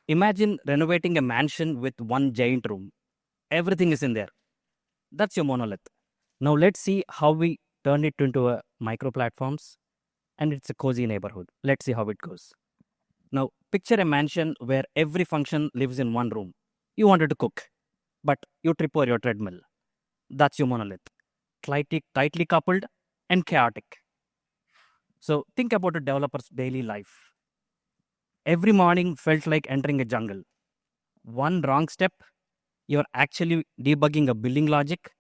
imagine renovating a mansion with one giant room. Everything is in there. That's your monolith. Now let's see how we turn it into a micro platforms and it's a cozy neighborhood. Let's see how it goes. Now picture a mansion where every function lives in one room. You wanted to cook, but you trip over your treadmill. That's your monolith. Tightly coupled and chaotic. So think about a developer's daily life. Every morning felt like entering a jungle. One wrong step, you're actually debugging a billing logic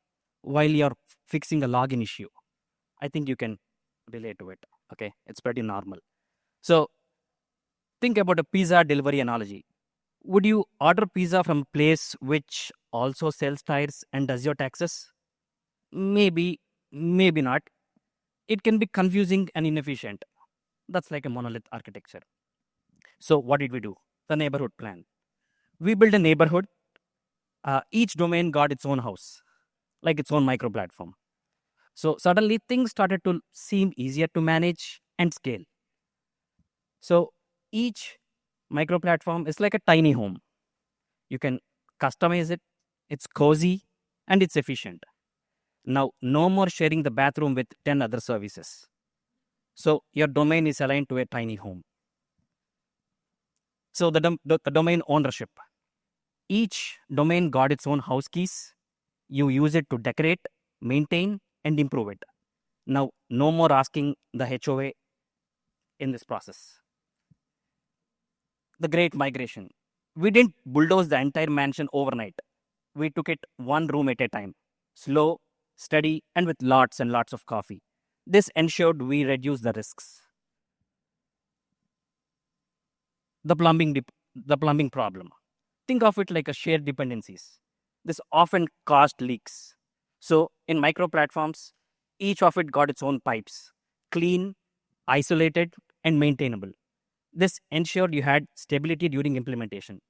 while you're fixing a login issue. I think you can relate to it. Okay, it's pretty normal. So think about a pizza delivery analogy. Would you order pizza from a place which also sells tires and does your taxes? Maybe, maybe not. It can be confusing and inefficient. That's like a monolith architecture. So what did we do? The neighborhood plan. We built a neighborhood. Each domain got its own house, like its own micro platform. So suddenly things started to seem easier to manage and scale. So each micro platform is like a tiny home. You can customize it, it's cozy, and it's efficient. Now, no more sharing the bathroom with 10 other services. So your domain is aligned to a tiny home. So the domain ownership. Each domain got its own house keys. You use it to decorate, maintain, and improve it. Now, no more asking the HOA in this process. The great migration. We didn't bulldoze the entire mansion overnight. We took it one room at a time. Slow, steady, and with lots and lots of coffee. This ensured we reduce the risks. The plumbing problem. Think of it like a shared dependencies. This often caused leaks. So in micro platforms, each of it got its own pipes, clean, isolated, and maintainable. This ensured you had stability during implementation.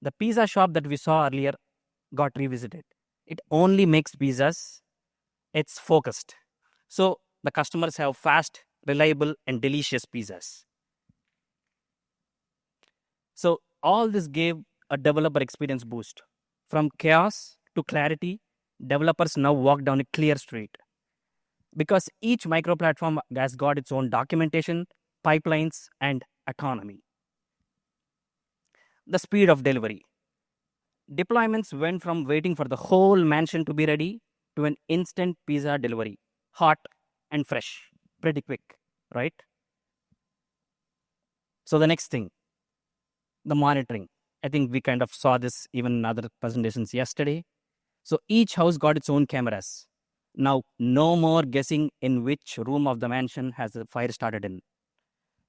The pizza shop that we saw earlier got revisited. It only makes pizzas. It's focused. So the customers have fast, reliable, and delicious pizzas. So all this gave a developer experience boost. From chaos to clarity, developers now walk down a clear street. Because each micro platform has got its own documentation, pipelines, and autonomy. The speed of delivery. Deployments went from waiting for the whole mansion to be ready to an instant pizza delivery, hot and fresh, pretty quick, right? So the next thing, the monitoring. I think we kind of saw this even in other presentations yesterday. So each house got its own cameras. Now, no more guessing in which room of the mansion has the fire started in.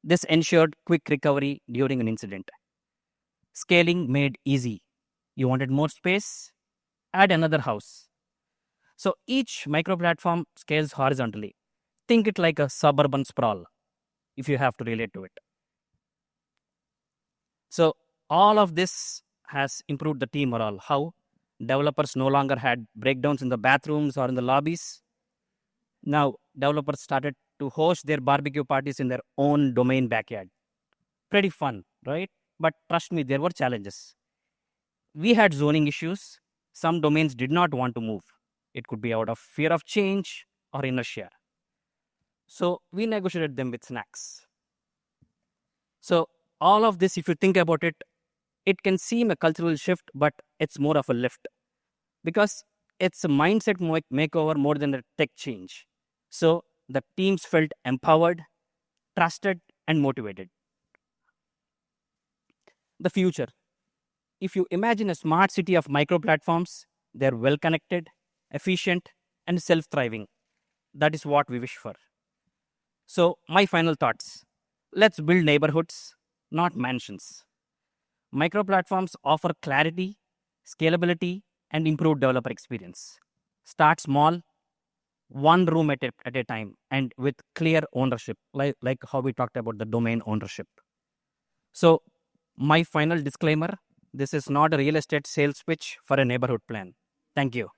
This ensured quick recovery during an incident. Scaling made easy. You wanted more space? Add another house. So each micro platform scales horizontally. Think it like a suburban sprawl, if you have to relate to it. So all of this has improved the team morale. How? Developers no longer had breakdowns in the bathrooms or in the lobbies. Now developers started to host their barbecue parties in their own domain backyard. Pretty fun, right? But trust me, there were challenges. We had zoning issues. Some domains did not want to move. It could be out of fear of change or inertia. So we negotiated them with snacks. So all of this, if you think about it, it can seem a cultural shift, but it's more of a lift because it's a mindset makeover more than a tech change. So the teams felt empowered, trusted, and motivated. The future. If you imagine a smart city of micro platforms, they're well connected, efficient, and self thriving. That is what we wish for. So, my final thoughts. Let's build neighborhoods, not mansions. Micro platforms offer clarity, scalability, and improved developer experience. Start small, one room at a time, and with clear ownership, like how we talked about the domain ownership. So, my final disclaimer, this is not a real estate sales pitch for a neighborhood plan. Thank you.